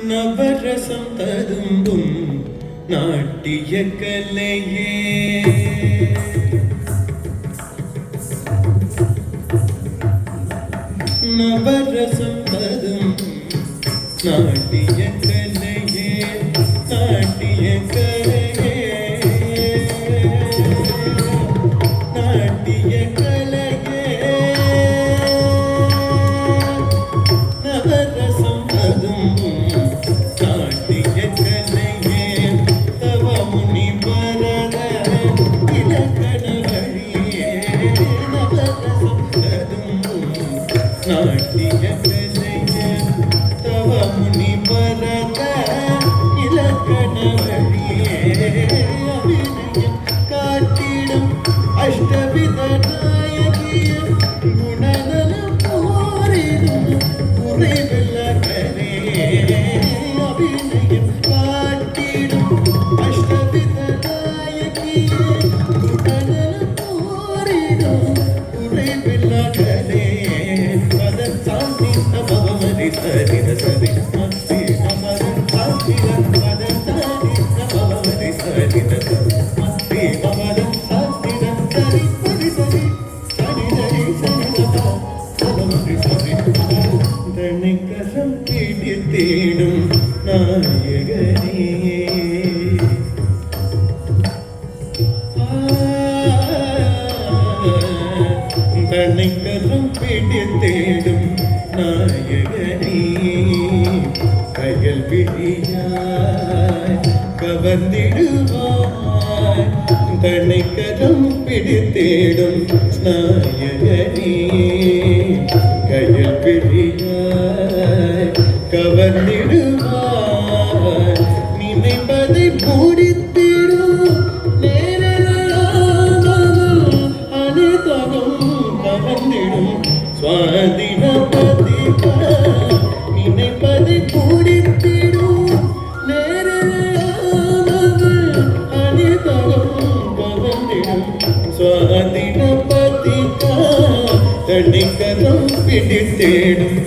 நவரசம் ததும்பும் நாட்டிய கலையே நவரசம் ததும்பும் நாட்டிய கலையே நாட்டிய கலையே நாட்டிய கலையே நவரசம் ததும்பும் நாட்டிய கலையே தவ முனி பரத இலக்கண வழியே நவரசம் ததும்பும் நாட்டிய கலையே தவ முனி பரத இலக்கண வழியே அபிநயம் காட்டிடும் அஷ்டவித நாயகியம் குணநலம் போரிடும் குறைவில்ல கலே அபிநயம் காட்டிடும் அஷ்டவித நாயகியம் குணநலம் போரிடும் குறைவில்ல கலே பதம் சாந்தி நபவமதி சரித சரி மத்தி நபதம் சாந்தி பதம் சாந்தி நபவமதி சரித சரி மத்தி நபதம் தனிக்கரம் பிடித்தேடும் நாயகனே தனிக்கரம் பிடித்தேடும் நாயகனே கயல் விழியாய் கவர்ந்திடுவாய் தனிக்கரம் பிடித்தேடும் நாயகனே கயல் பிழியாய் கவர்ந்திடுவாய் நினைப்பதை பூடித்திடும் நேரலாமல் அனைத்தகம் கவர்ந்திடும் சுவாதினபதி நினைப்பதை பூடித்திடும் நேரலாமல் அனைத்தகம் கவர்ந்திடும் சுவாதினபதி தனிக்கரம் பிடித்தேடும்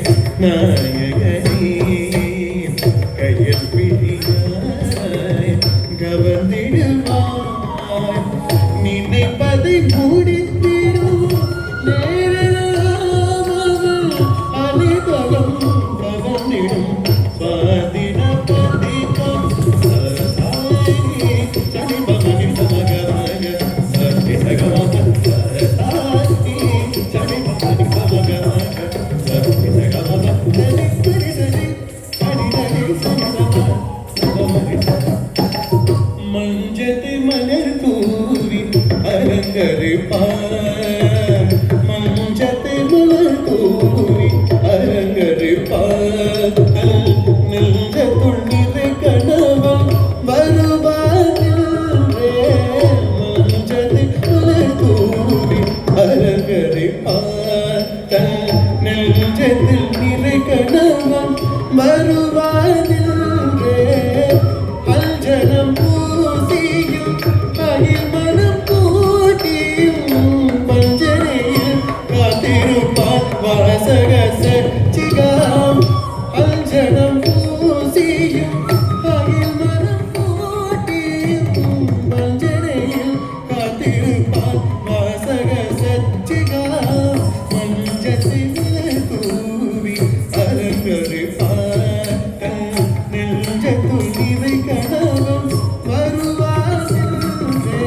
நாயகனே கையில் பிடியாய் கவர்ந்திடுவாய் நினைப்பதை மூடித்திடும் நேரலாமல் அனைத்தகம் கவர்ந்திடும் சுவாதின பதிகம் சரசாயி சனிபமணி சமகமக சர்வி சகமக சரசாயி மஞ்சத்து மலர் தூவி அரங்கரிப்பார் மஞ்சத்து மலர் தூவி அரங்கரிப்பார் நெஞ்சத்துள் நிறை கணவன் வருவாரில்லே மஞ்சத்து மலர் தூவி அரங்கரிப்பார் நெஞ்சத்தில் நிறை கணவன் வருவாரில்லே அஞ்சனம் பூசியும் அகில் மனம் கூட்டியும் பஞ்சனையில் காத்திருப்பார் வாசக சச்சிகாம் அஞ்சனம் பூசியும் அகில் மனம் கூட்டியும் பஞ்சனையில் காத்திருப்பார் வாசக சச்சிகாம் மஞ்சத்தில் தூவி அரங்கரிப்பார் நெஞ்சத்துள் நிறை கணவன் வருவாரில்லே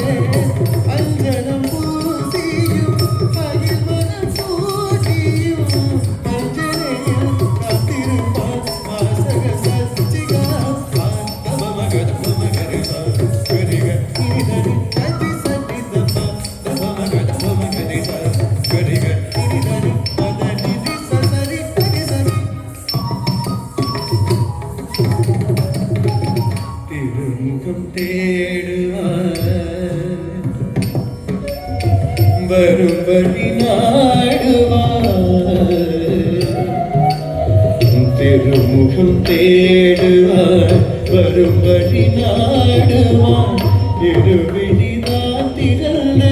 அஞ்சனம் பூசியும் அகில் மனம் கூட்டியும் பஞ்சனையில் காத்திருப்பார் வாசக சச்சிகாம் தவமகத மகரிசா கரிக இனிதனி கதி சட்டிதப்பா தவமகத மகரிசா கரிக இனிதனி பதனி சசரி பகிசரி திருமுகம் தேடுவார் வரும் வழி நாடுவார் திருமுகம் தேடுவார் வரும் வழி நாடுவார் இருவிழிதான் திறந்த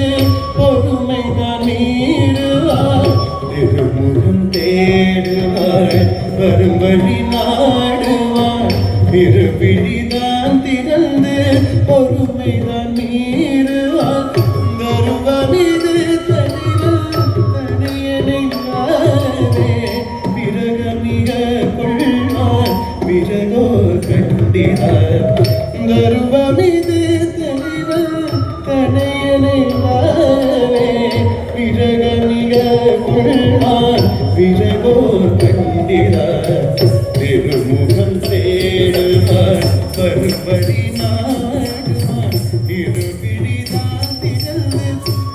பொறுமைதான் நீடுவார் திருமுகம் தேடுவார் வரும் வழி நாடுவார் பொறுமைதான் மீறுவார் கருவமிது தனிவன் தனியனை நாளவே விரகமிக கொள்வார் விரகோ கண்டினார் கருவமிது தனிவன் தனியனை நாளவே விரகமிக கொள்வார் விரகோ கண்டினார் திருமுகம் தேடுவார் வரும்படி நாடுவார் இருபிடிதான் திகழ்ந்து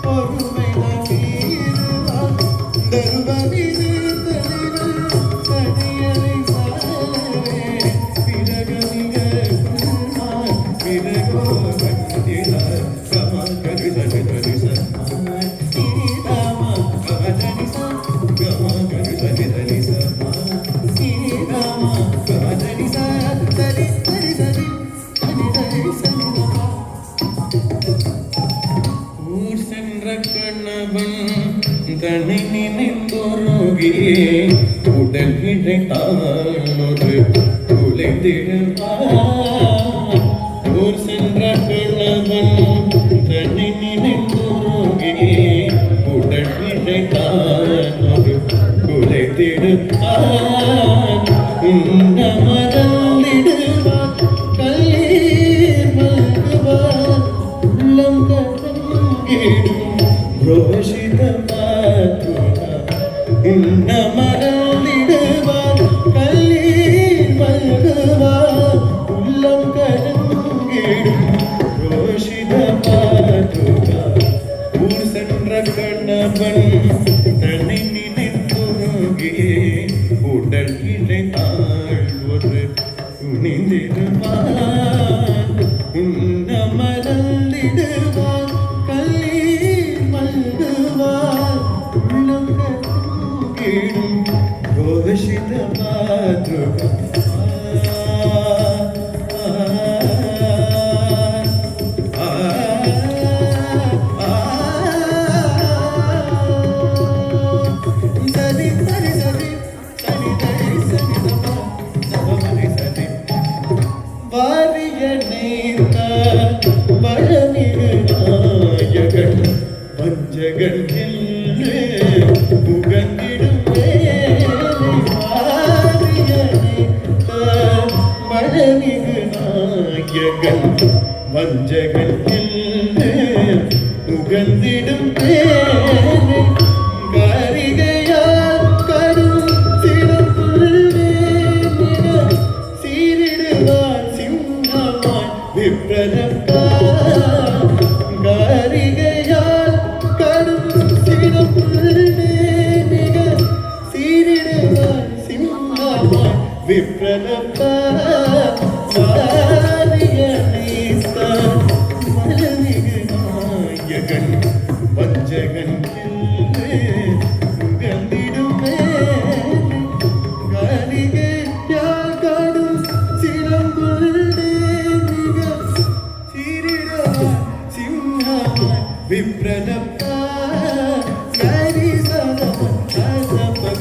பொறுமைதான் மீறுவார் தருவமிது தனிவன் தனியனை சாலவே விரகமிக கொள்வார் விரகோ கண்டினார் கமா கருத கருத தனி நினைந்தொருகி உடல் இழைத்தானொரு குலைந்திடுவார் ஊர் சென்ற கணவன் தனி நினைந்தொருகி உடல் இழைத்தானொரு குலைந்திடுவார் உன்ன மறந்திடுவார் கல்லீர் மல்குவார் உள்ளம் கதங்கிடும் உன்ன மறந்திடுவார் கல்லீர் மல்குவார் உள்ளம் கலங்கிடும் ரோஷித பாதுகார் ஊர் சென்ற கணவன் தன்னை நினைத்துருகி உடல் இழைத்தாள் ஒரு துணிந்திடுவார் உன்ன மறந்திடுவார் கல்லீர் மல்குவார் உள்ளம் ரோஷித பாதுகா சரி சரி சரி சரி சரி சரி சரி வாரிய நேர்த்த பழமிகு நாயகன் பஞ்சகன் புகந்திடும் மழமிகு நாயகன் வஞ்சகன் உகந்திடும் காரிகையால் கடும் சிறப்புள்ளே சீரிடுவார் சிங்கமாய் விப்ரதப்பா காரிகையால் கடும் சிறப்புள்ளே சீரிடுவார் சிங்கமாய் விப்ரதப்பா மலமிகு நாயகன் வஞ்சகன் கந்திடுமே காரிகை யாடும் சிலம்புள்ளே மிக சீரிடுவார் சிங்கமாய் விப்ரதப்பா கரி சதா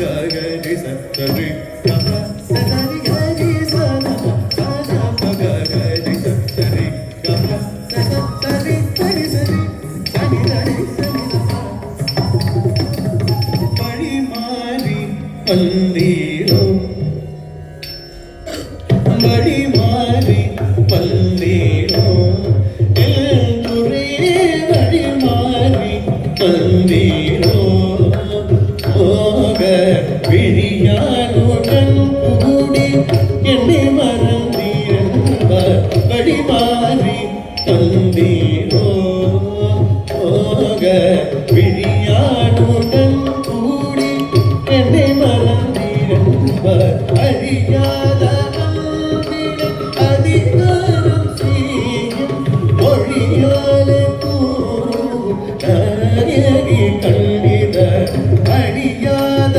கரி சரி பல்லீரோ படி மாறி பல்லீரோ எல்துறையே வழி மாறி பல்லீரோ போக விழியானுடன் கூடி என்னை மறந்தீரன்பார் வழி மாறி பல்லீரோ போக விழியானுடன் கூடி என்னை மறந்தீரன்பார் அறியாத அதிகாரம் செய்யும் மொழியாலே கூறும் நாயகி கண்டித அறியாத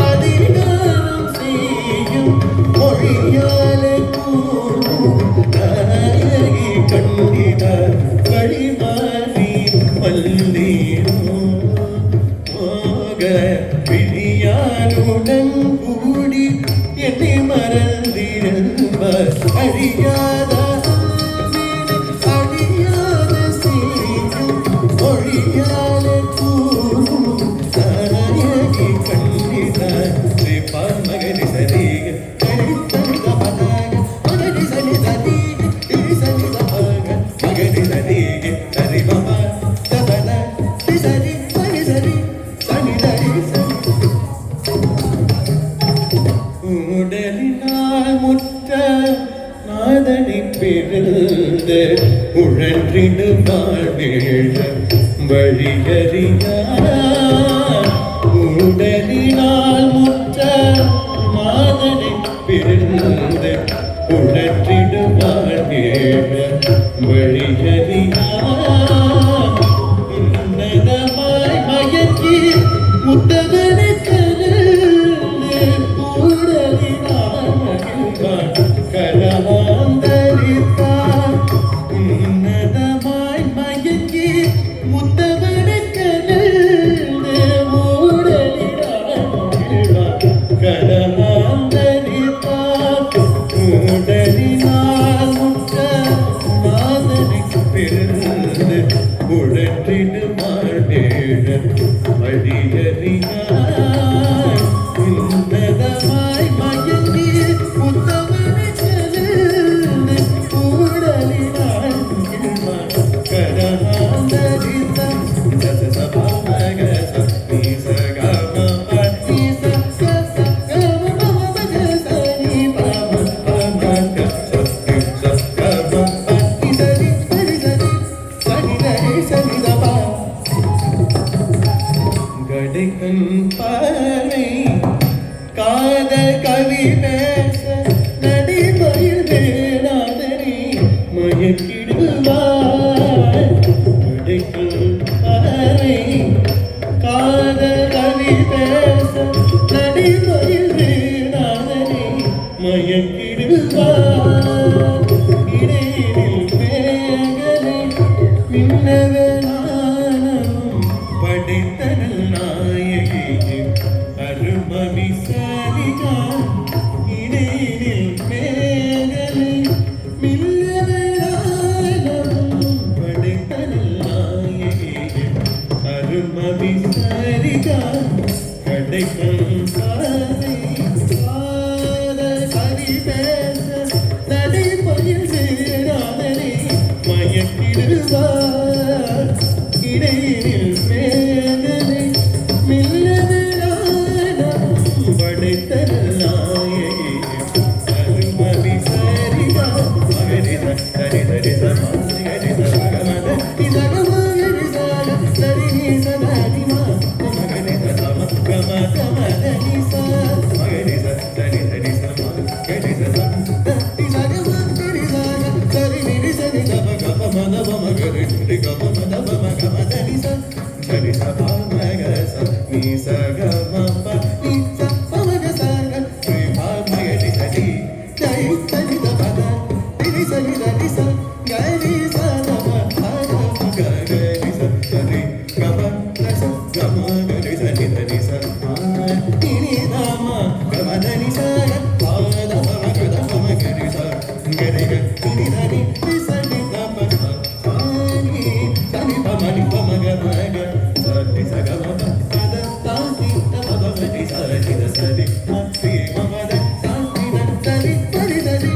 அதிகாரம் செய்யும் மொழியாலே கூறும் நாயகி கண்டித வழிமாறி பல்லீரோ விழியானுடன் கூடி என்னை மறந்திருந்தார் அறியாத மொழியாலே கூறும் நாயகி கண்டித ஸ்ரீபா மகரி சரி கரித்தனித பதக மகரி சனி தரி சனித பக மகரி சரி சரி பபா தபன சரி சரி சரி சனி தரி உடலினால் முற்ற நாதனை பிறந்து உழன்றிடு வாழ்வேழ வழியறியார் உடலினால் முற்ற நாதனை பிறந்து உழன்றிடு வாழ்வேழ வழியறியார் உன்னதமாய் மயக்கி முத்தவனை கலந்து உடலினால் மகிழ்வான் கரவாந்தரித்தார் உன்னதமாய் மயக்கி முத்தவனை கலந்து உடலினால் மகிழ்வான் கரவாந்தரித்தார் உடலினால் முற்ற நாதனை பிறந்து உழற்றிடு வாழ்வேழ வழியறியார் உன்னதமாய் மயங்கி முத்தவனை கலந்து உடலினால் மகிழ்வான் கரவாந்தரித்தார் சசபமக சனி சகம பனி சகம சனி பம பமக சனி சகம பனி சரி சரி சரி சனி சரி சனி தபா கடைக்கண் பானை காதல் கவி பேச நடிமையில் வேளாதனி மயக்கிடுவார் கடைக்கண் பானை காதல் கவி பேச நடிமையில் வேளாதனி மயக்கிடுவார் இடையில் மேகலை மின்னவனானும் படைத்தனல் நாயகி அருமமி சரிகான் இடையில் மேகலை மின்னவனானும் படைத்தனல் நாயகி அருமமி சரிகான் கடைக்கண் பானை காதல் கவி பேச நடைமுறையில் சேராதனே மயக்கிடுவார் இடையில் மேகலை மில்லவனானம் படைத்தனல் நாயகி அருமதி சரிகா மகரித சரி சரி சரி சகமத இதகமகரி சாக சரி நீ சதானிமா மகரித சம கம கமத நிசா மகரித சரி சரி சம கரித சம இதகமகரி சாக சரி நீ சரி கம கம மத மம கரி கம மத மம கம தனிசா சரி சபா மக ச நீ சகம பனி சமக சாக ஸ்ரீபா மகரி சரி ஜெய் சரி தபத திரி சரி தனிச கரி சதம ஹர கரி சரி கம ரச கம கரி சரி தனிச திரி நாம கம தனிச பாத மம கத மம கரி ச கரி திரி தனி சரி தப சானி சனி பமனி பமக மக சரி சகம பத தாசி தப மதி சரி சரி மத்தி மமத சாந்தி சரி சரி சரி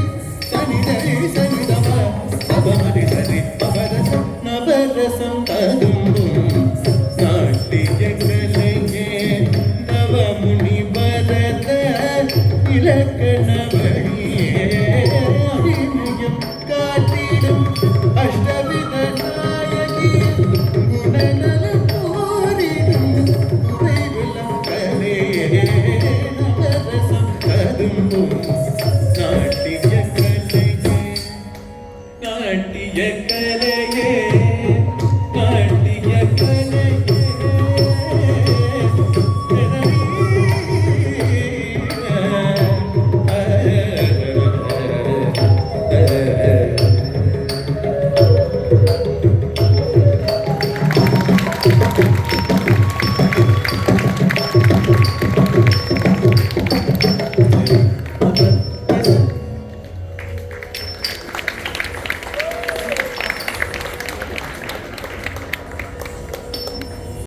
சனி சரி சனி தப தப மதி சரி பபத நவரசம் ததும்பும் நாட்டியங்களே நவமுனி பரத இலக்கண வழியே அபிநயம் காட்டிடும் அஷ்டவித நாயகி குணநலம் போரிடும் குறைவிலம் கலே நவரசம் ததும்பும்